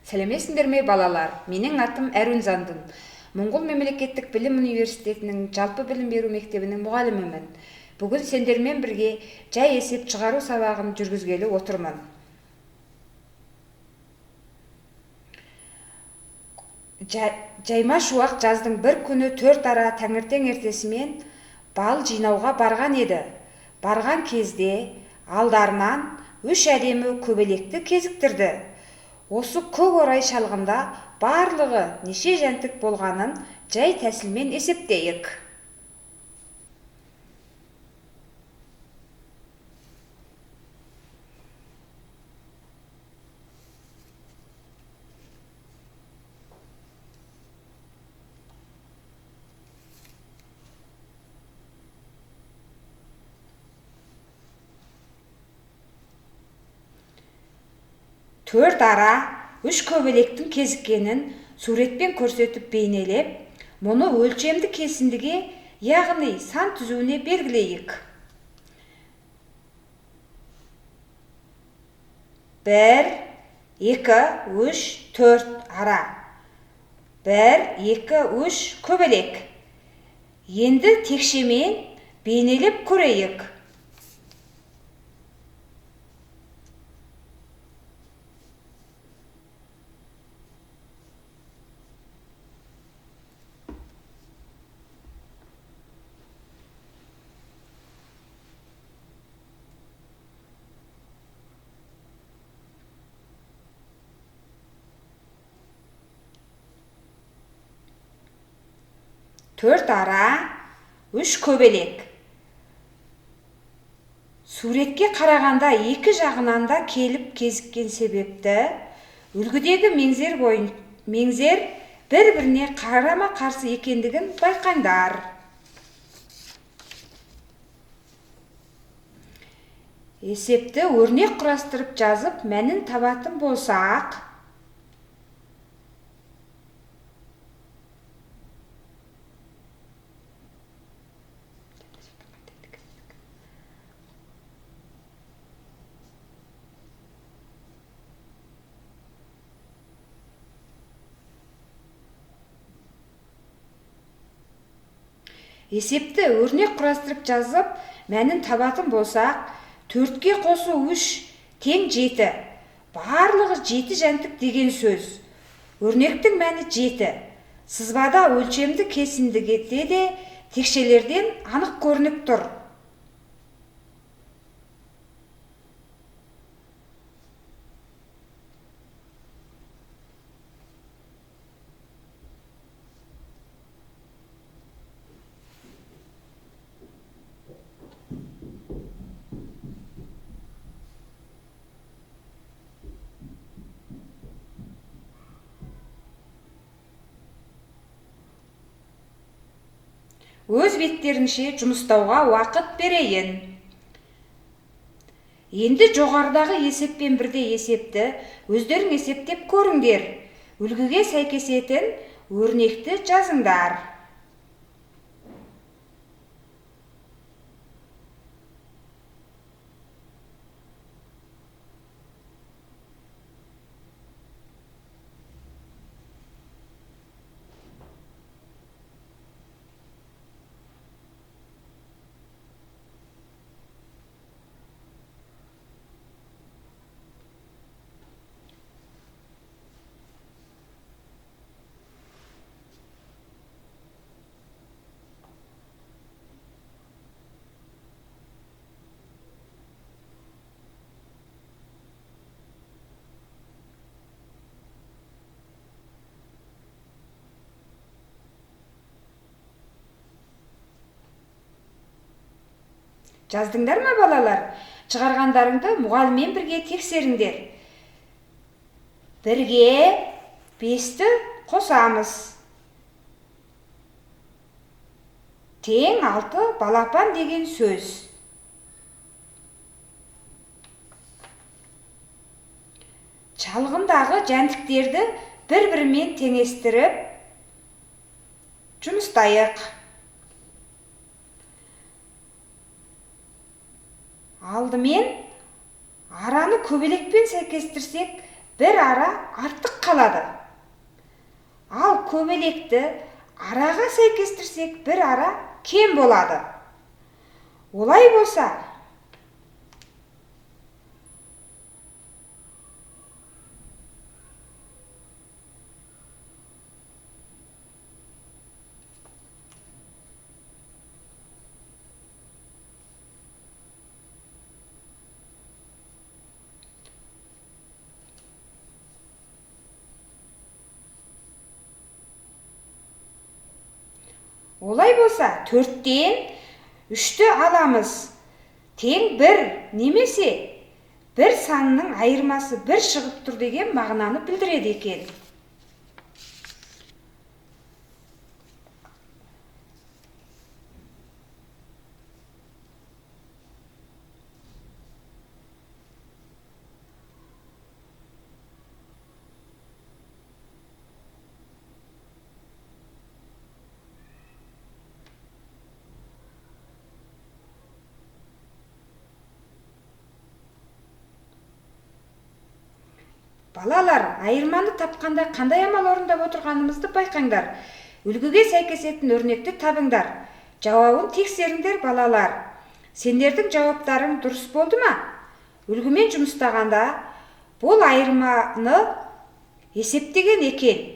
Сәлеметсіңдер ме балалар? Менің атым Әрун Зандын. Моңғол мемлекеттік білім университетінің жалпы білім беру мектебінің мұғалімімін. Бүгін сендермен бірге жай есеп шығару сабағын жүргізгелі отырмын. Жайма шуақ жаздың бір күні 4 ара таңертең ертесімен бал жинауға барған еді. Барған кезде алдарынан 3 әдемі көбелекті кезіктірді. Осы көк орай шалғында барлығы неше жәндік болғанын жай тәсілмен есептейік. Төрт ара үш көбелектің кезіккенін суретпен көрсетіп бейнелеп, мұны өлшемді кесіндіге, яғни сан түзуіне белгілейік. 1, 2, 3, 4 ара. 1, 2, 3 көбелек. Енді текшемен бейнелеп көрейік. Төрт ара, үш көбелек. Суретке қарағанда екі жағынан да келіп кезіккен себепті үлгідегі меңзер бір-біріне қарама-қарсы екендігін байқаңдар. Есепті өрнек құрастырып жазып, мәнін табатын болсақ, мәнін табатын болсақ, 4-ке қосу 3 тең 7. Барлығы 7 жәндік деген сөз. Өрнектің мәні 7. Сызбада өлшемді кесіндіге де текшелерден анық көрініп тұр. Өз беттерінше жұмыстауға уақыт берейін. Енді жоғарыдағы есеппен бірде есепті өздерің есептеп көріңдер. Үлгіге сәйкесетін өрнекті жазыңдар. Жаздыңдар ма балалар? Шығарғандарыңды мұғаліммен бірге тексеріңдер. 1-ге 5-ті қосамыз. Тең 6 балапан деген сөз. Шалғындағы жәндіктерді бір-бірімен теңестіріп жұмыстайық. Алдымен араны көбелекпен сәйкестірсек бір ара артық қалады. Ал көбелекті араға сәйкестірсек бір ара кем болады. Олай болса, төрттен үшті аламыз. Тең бір немесе бір санның айырмасы бір шығып тұр деген мағынаны білдіреді екен. Балалар, айырманы тапқанда қандай амал орындап отырғанымызды байқаңдар. Үлгіге сәйкесетін өрнекті табыңдар. Жауабын тексеріңдер, балалар. Сендердің жауаптарың дұрыс болды ма? Үлгімен жұмыстағанда бұл айырманы есептеген екен.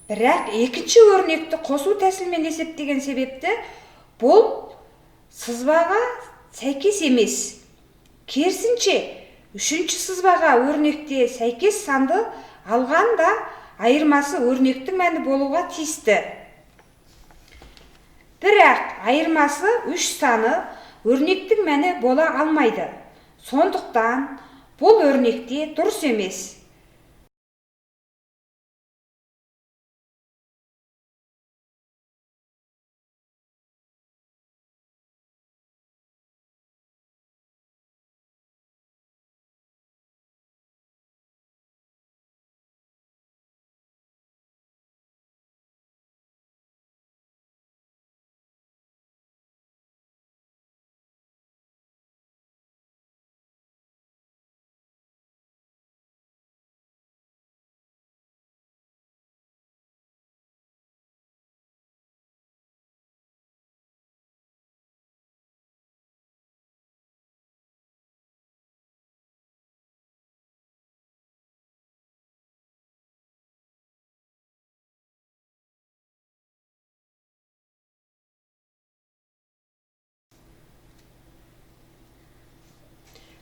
Бірақ екінші өрнекті қосу тәсілмен есептеген себепті бұл сызбаға сәйкес емес. Керісінше, үшінші сызбаға өрнекте сәйкес санды алғанда айырмасы өрнектің мәні болуға тиісті. Бірақ айырмасы үш саны өрнектің мәні бола алмайды. Сондықтан бұл өрнекте дұрыс емес.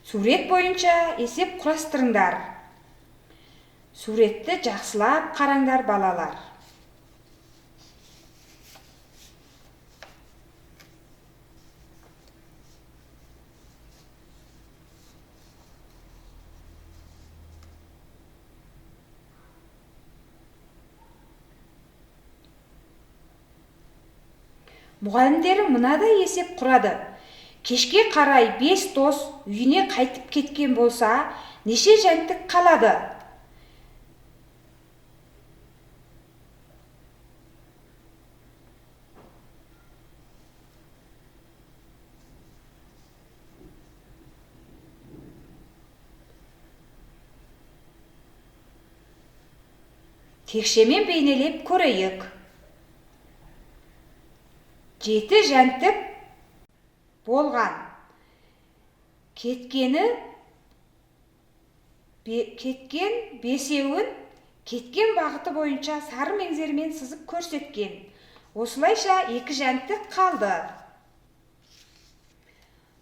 Сурет бойынша есеп құрастырыңдар. Суретті жақсылап қараңдар, балалар. Мұғалімдері мынадай есеп құрады. Кешке қарай 5 дос үйіне қайтып кеткен болса, неше жәндік қалады? Текшемен бейнелеп көрейік. 7 жәндік болған. Кеткен бесеуін кеткен бағыты бойынша сары меңзермен сызып көрсеткен. Осылайша 2 жәндік қалды.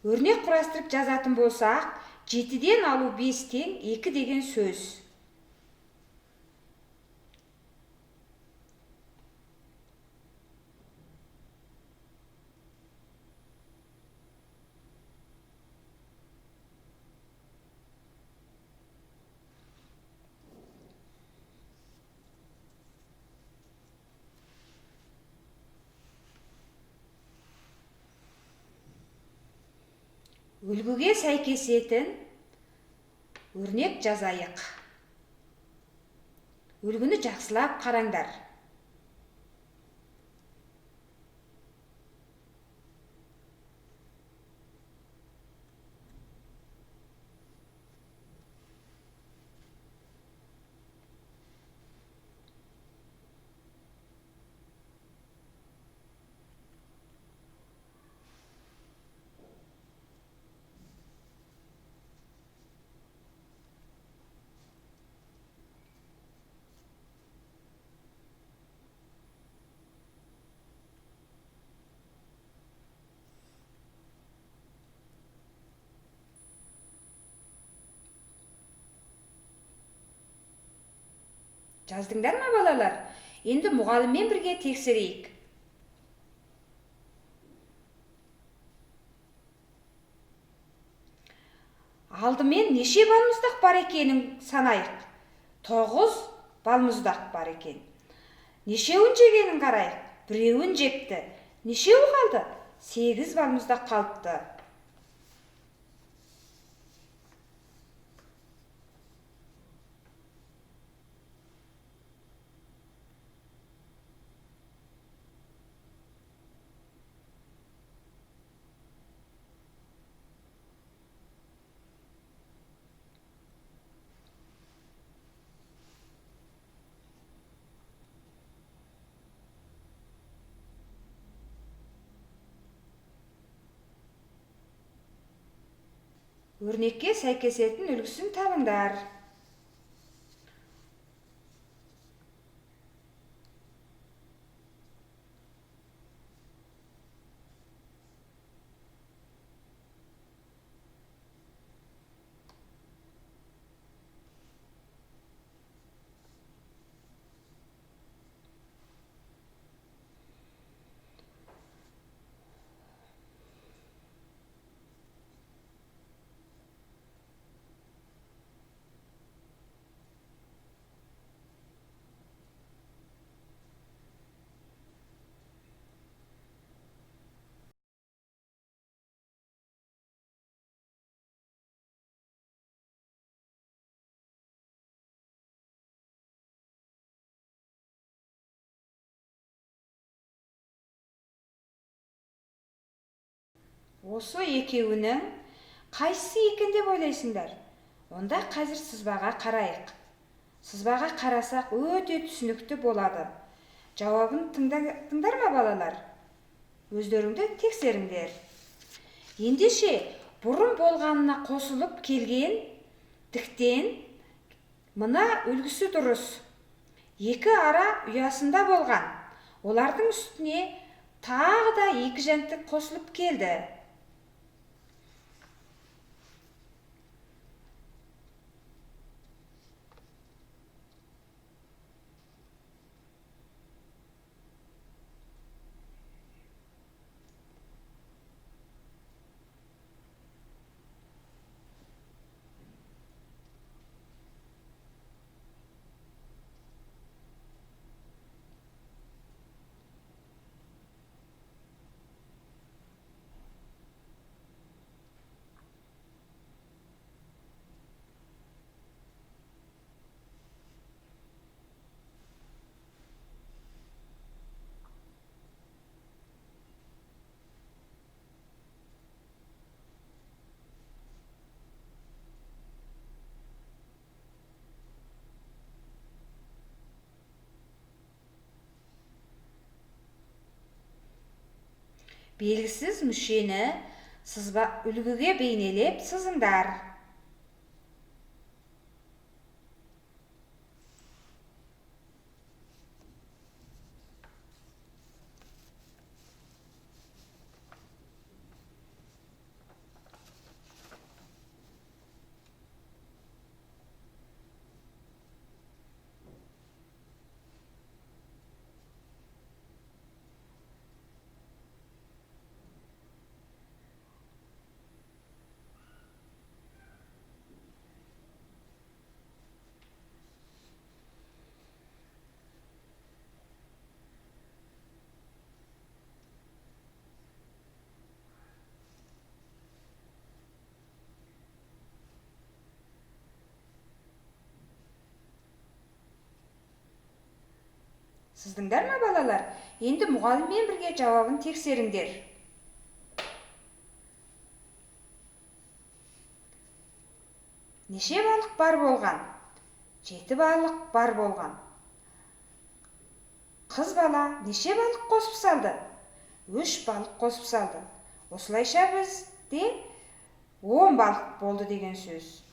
Өрнек құрастырып жазатын болсақ, 7-ден алу 5 тең 2 деген сөз. Үлгіге сәйкесетін өрнек жазайық. Үлгіні жақсылап қараңдар. Жаздыңдар ма балалар? Енді мұғаліммен бірге тексерейік. Алдымен неше балмұздақ бар екенін санайық. 9 балмұздақ бар екен. Нешеуін жегенін қарайық. Біреуін жепті. Нешеуі қалды? 8 балмұздақ қалыпты. Өрнекке сәйкесетін үлгісін табыңдар. Осы екеуінің қайсысы екен деп ойлайсыңдар? Онда қазір сызбаға қарайық. Сызбаға қарасақ өте түсінікті болады. Жауабын тыңдар ма балалар? Өздеріңді тексеріңдер. Ендеше бұрын болғанына қосылып келген діктен мына үлгісі дұрыс. 2 ара ұясында болған. Олардың үстіне тағы да 2 жәндік қосылып келді. Белгісіз мүшені сызба үлгіге бейнелеп сызыңдар. Сыздыңдар ма балалар? Енді мұғаліммен бірге жауабын тексеріңдер. Неше балық бар болған? 7 балық бар болған. Қыз бала неше балық қосып салды? 3 балық қосып салды. Осылайша бізде 10 балық болды деген сөз.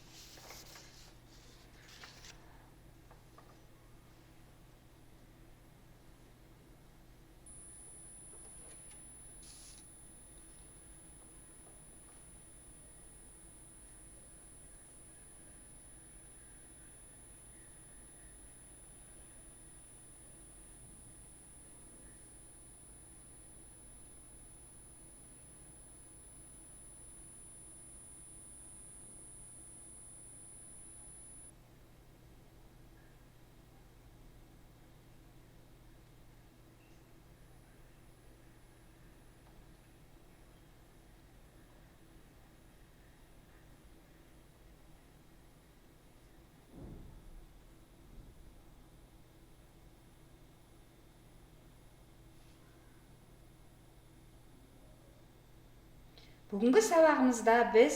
Бүгінгі сабағымызда біз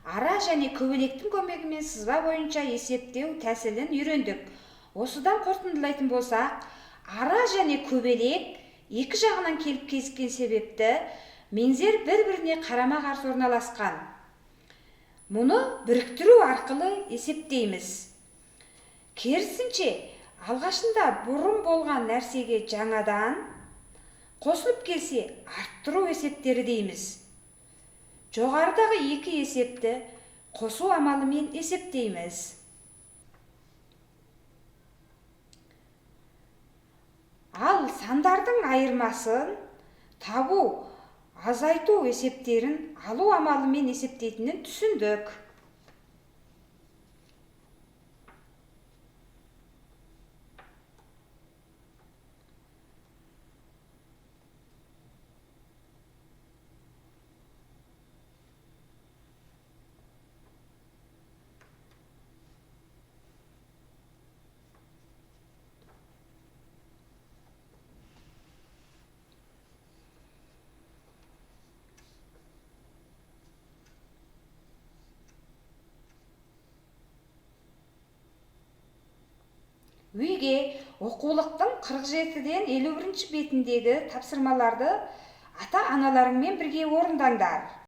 ара және көбелектің көмегімен сызба бойынша есептеу тәсілін үйрендік. Осыдан қорытындылайтын болсақ, ара және көбелек екі жағынан келіп кескен себепті меңзер бір-біріне қарама-қарсы орналасқан. Мұны біріктіру арқылы есептейміз. Керісінше, алғашында бұрын болған нәрсеге жаңадан қосылып келсе, арттыру есептері дейміз. Жоғарыдағы екі есепті қосу амалымен есептейміз. Ал сандардың айырмасын табу, азайту есептерін алу амалымен есептейтінін түсіндік. Үйге оқулықтың 47-ден 51 бетіндегі тапсырмаларды ата-аналарыңмен бірге орындаңдар.